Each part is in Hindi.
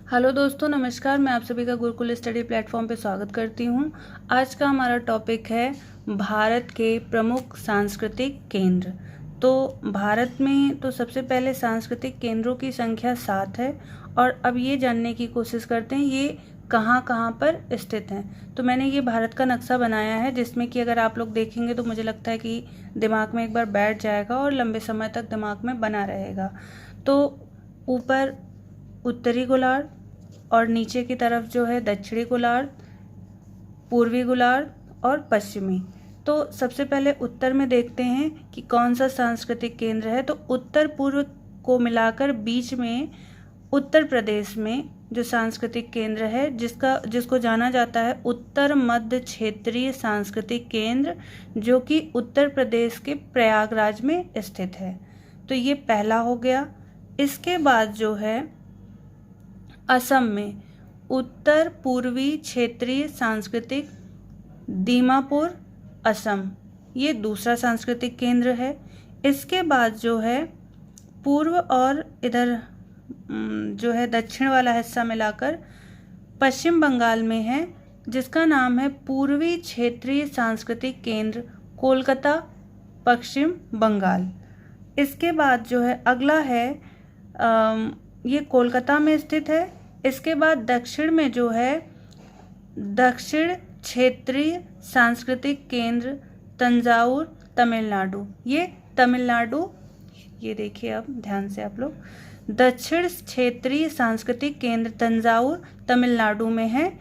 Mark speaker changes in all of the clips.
Speaker 1: हेलो दोस्तों, नमस्कार। मैं आप सभी का गुरुकुल स्टडी प्लेटफॉर्म पे स्वागत करती हूँ। आज का हमारा टॉपिक है भारत के प्रमुख सांस्कृतिक केंद्र। तो भारत में तो सबसे पहले सांस्कृतिक केंद्रों की संख्या 7 है और अब ये जानने की कोशिश करते हैं ये कहाँ कहाँ पर स्थित हैं। तो मैंने ये भारत का नक्शा बनाया है जिसमें कि अगर आप लोग देखेंगे तो मुझे लगता है कि दिमाग में एक बार बैठ जाएगा और लंबे समय तक दिमाग में बना रहेगा। तो ऊपर उत्तरी गोलार्ध और नीचे की तरफ जो है दक्षिणी गोलार्ध, पूर्वी गोलार्ध और पश्चिमी। तो सबसे पहले उत्तर में देखते हैं कि कौन सा सांस्कृतिक केंद्र है। तो उत्तर पूर्व को मिलाकर बीच में उत्तर प्रदेश में जो सांस्कृतिक केंद्र है जिसको जाना जाता है उत्तर मध्य क्षेत्रीय सांस्कृतिक केंद्र, जो कि उत्तर प्रदेश के प्रयागराज में स्थित है। तो ये पहला हो गया। इसके बाद जो है असम में उत्तर पूर्वी क्षेत्रीय सांस्कृतिक दीमापुर असम, ये दूसरा सांस्कृतिक केंद्र है। इसके बाद जो है पूर्व और इधर जो है दक्षिण वाला हिस्सा मिलाकर पश्चिम बंगाल में है, जिसका नाम है पूर्वी क्षेत्रीय सांस्कृतिक केंद्र कोलकाता, पश्चिम बंगाल। इसके बाद जो है अगला है ये कोलकाता में स्थित है। इसके बाद दक्षिण में जो है दक्षिण क्षेत्रीय सांस्कृतिक केंद्र तंजावुर, तमिलनाडु। ये तमिलनाडु, ये देखिए अब ध्यान से आप लोग, दक्षिण क्षेत्रीय सांस्कृतिक केंद्र तंजावुर तमिलनाडु में है।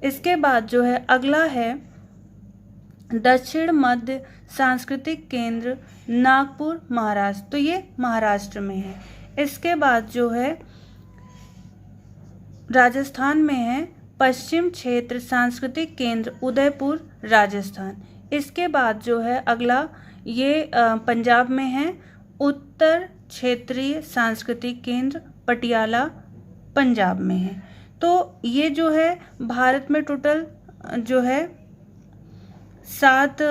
Speaker 1: इसके बाद जो है अगला है दक्षिण मध्य सांस्कृतिक केंद्र नागपुर, महाराष्ट्र। तो ये महाराष्ट्र में है। इसके बाद जो है राजस्थान में है पश्चिम क्षेत्र सांस्कृतिक केंद्र उदयपुर, राजस्थान। इसके बाद जो है अगला ये पंजाब में है उत्तर क्षेत्रीय सांस्कृतिक केंद्र पटियाला, पंजाब में है। तो ये जो है भारत में टोटल जो है 7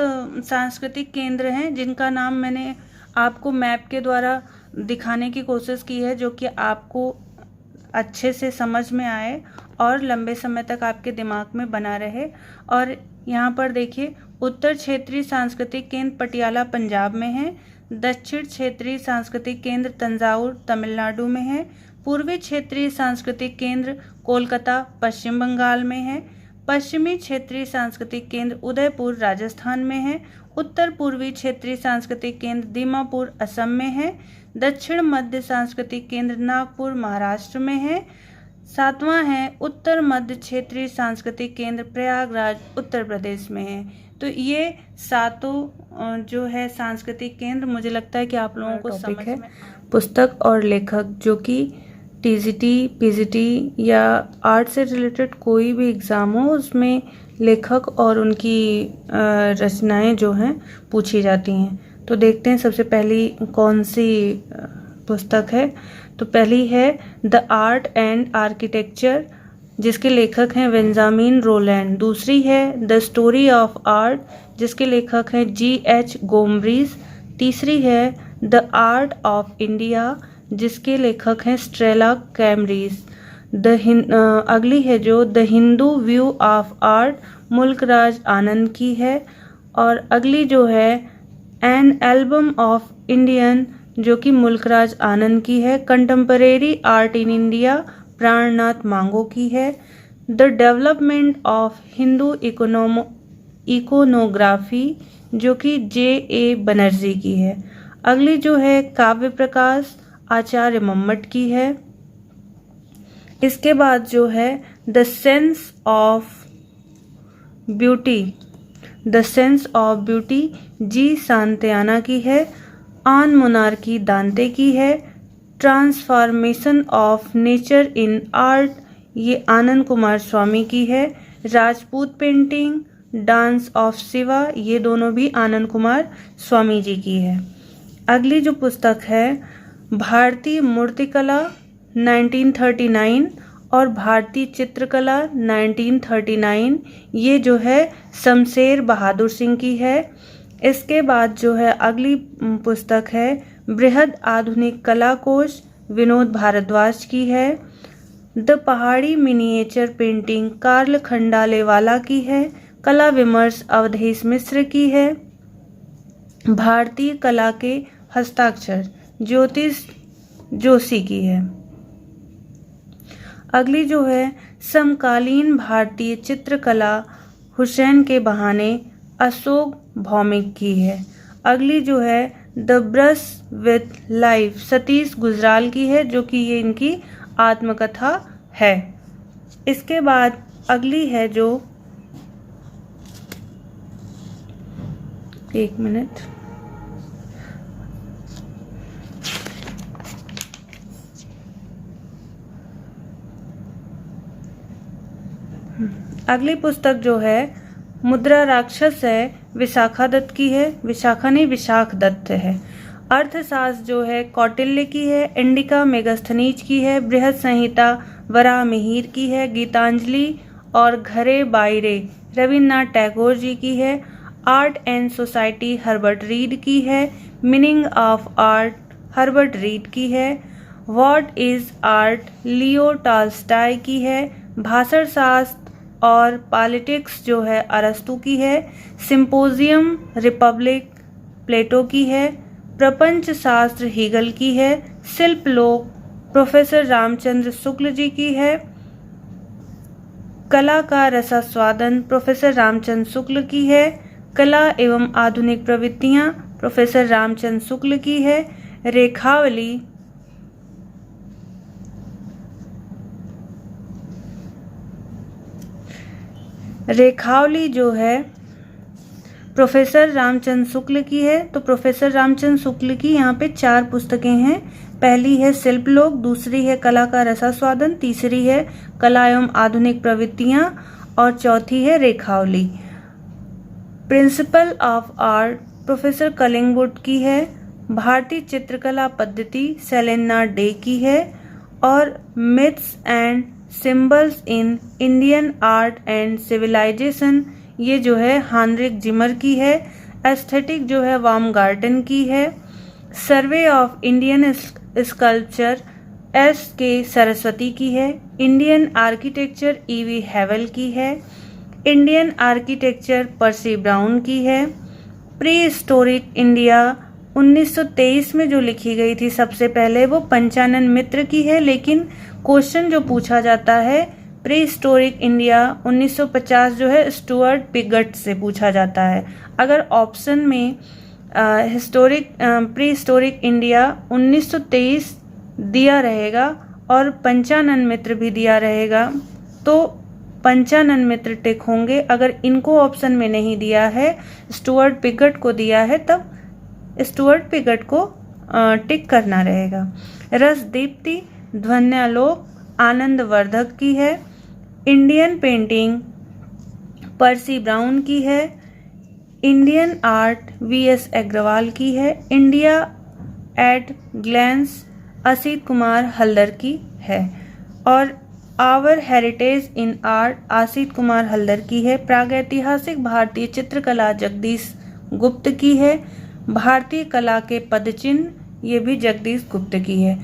Speaker 1: सांस्कृतिक केंद्र हैं, जिनका नाम मैंने आपको मैप के द्वारा दिखाने की कोशिश की है, जो कि आपको अच्छे से समझ में आए और लंबे समय तक आपके दिमाग में बना रहे। और यहाँ पर देखिए उत्तर क्षेत्रीय सांस्कृतिक केंद्र पटियाला पंजाब में है, दक्षिण क्षेत्रीय सांस्कृतिक केंद्र तंजावुर तमिलनाडु में है, पूर्वी क्षेत्रीय सांस्कृतिक केंद्र कोलकाता पश्चिम बंगाल में है, पश्चिमी क्षेत्रीय सांस्कृतिक केंद्र उदयपुर राजस्थान में है, उत्तर पूर्वी क्षेत्रीय सांस्कृतिक केंद्र दीमापुर असम में है, दक्षिण मध्य सांस्कृतिक केंद्र नागपुर महाराष्ट्र में है, 7वां है उत्तर मध्य क्षेत्रीय सांस्कृतिक केंद्र प्रयागराज उत्तर प्रदेश में है। तो ये 7 जो है सांस्कृतिक केंद्र मुझे लगता है कि आप लोगों को समझ में। पुस्तक और लेखक जो कि टीजीटी, पीजीटी या आर्ट से रिलेटेड कोई भी एग्ज़ाम हो उसमें लेखक और उनकी रचनाएं जो हैं पूछी जाती हैं। तो देखते हैं सबसे पहली कौन सी पुस्तक है। तो पहली है द आर्ट एंड आर्किटेक्चर, जिसके लेखक हैं बेंजामिन रोलैंड। दूसरी है द स्टोरी ऑफ आर्ट, जिसके लेखक हैं G.H. गोम्ब्रीज। तीसरी है द आर्ट ऑफ इंडिया, जिसके लेखक हैं स्ट्रेला कैमरीज। अगली है जो the Hindu view of art, Mulkraj Anand की है। और अगली जो है एन एल्बम ऑफ इंडियन, जो कि मुल्कराज आनंद की है। कंटेम्परेरी आर्ट इन इंडिया, प्राणनाथ मांगो की है। द डेवलपमेंट ऑफ हिंदू इकोनोग्राफी, जो कि J.A. बनर्जी की है। अगली जो है काव्य प्रकाश, आचार्य मम्मट की है। इसके बाद जो है द सेंस ऑफ ब्यूटी जी सांतयाना की है। ऑन मोनार्की दांते की है। Transformation of nature in art, ये आनंद कुमार स्वामी की है। Rajput painting, dance of Shiva, ये दोनों भी आनंद कुमार स्वामी जी की है। अगली जो पुस्तक है भारतीय मूर्तिकला 1939 और भारतीय चित्रकला 1939, ये जो है शमशेर बहादुर सिंह की है। इसके बाद जो है अगली पुस्तक है बृहद आधुनिक कला कोश, विनोद भारद्वाज की है। द पहाड़ी मिनिएचर पेंटिंग कार्ल खंडालेवाला की है। कला विमर्श अवधेश मिश्र की है। भारतीय कला के हस्ताक्षर ज्योतिष जोशी की है। अगली जो है समकालीन भारतीय चित्रकला हुसैन के बहाने अशोक भौमिक की है। अगली जो है the brush with life Satish Gujral की है, जो कि ये इनकी आत्मकथा है। इसके बाद अगली है जो एक मिनट अगली पुस्तक जो है मुद्रा राक्षस है, विशाखा दत्त की है। विशाखा नहीं, विशाख दत्त है। अर्थशास्त्र जो है कौटिल्य की है। इंडिका मेगास्थनीज की है। बृहद संहिता वराहमिहिर की है। गीतांजलि और घरे बायरे रविन्द्रनाथ टैगोर जी की है। Art and society Herbert read की है। Meaning of art Herbert read की है। What is art Leo Tolstoy की है। भाषण शास्त्र और पॉलिटिक्स जो है अरस्तु की है। सिंपोजियम रिपब्लिक प्लेटो की है। प्रपंच शास्त्र हीगल की है। शिल्प लोक प्रोफेसर रामचंद्र शुक्ल जी की है। कला का रसास्वादन प्रोफेसर रामचंद्र शुक्ल की है। कला एवं आधुनिक प्रवृत्तियां प्रोफेसर रामचंद्र शुक्ल की है। रेखावली जो है प्रोफेसर रामचंद्र शुक्ल की है। तो प्रोफेसर रामचंद्र शुक्ल की यहाँ पे 4 पुस्तकें हैं। पहली है शिल्पलोक, दूसरी है कला का रसास्वादन, तीसरी है कला एवं आधुनिक प्रवृत्तियां और चौथी है रेखावली। प्रिंसिपल ऑफ आर्ट प्रोफेसर कलिंगवुड की है। भारतीय चित्रकला पद्धति सेलेना डे की है। और myths and symbols in Indian art and civilization ये जो है हानरिक जिमर की है। एस्थेटिक जो है बाउमगार्टन की है। Survey of Indian sculpture S.K. Saraswati की है। Indian architecture E.V. हैवल की है। इंडियन आर्किटेक्चर पर्सी ब्राउन की है। प्री हिस्टोरिक इंडिया 1923 में जो लिखी गई थी सबसे पहले वो पंचानन मित्र की है, लेकिन क्वेश्चन जो पूछा जाता है प्री हिस्टोरिक इंडिया 1950 जो है स्टुअर्ट पिगट से पूछा जाता है। अगर ऑप्शन में प्री हिस्टोरिक इंडिया 1923 दिया रहेगा और पंचानन मित्र भी दिया रहेगा तो पंचानन मित्र टिक होंगे। अगर इनको ऑप्शन में नहीं दिया है, स्टुअर्ट पिगट को दिया है, तब स्टुअर्ट पिगट को टिक करना रहेगा। रसदीप्ति ध्वन्यालोक आनंदवर्धक की है। इंडियन पेंटिंग पर्सी ब्राउन की है। Indian art V.S. अग्रवाल की है। India at glance Asit Kumar Haldar की है। और our heritage in art Asit Kumar Haldar की है। प्रागैतिहासिक भारतीय चित्रकला जगदीश गुप्त की है। भारतीय कला के पदचिन्ह ये भी जगदीश गुप्त की है।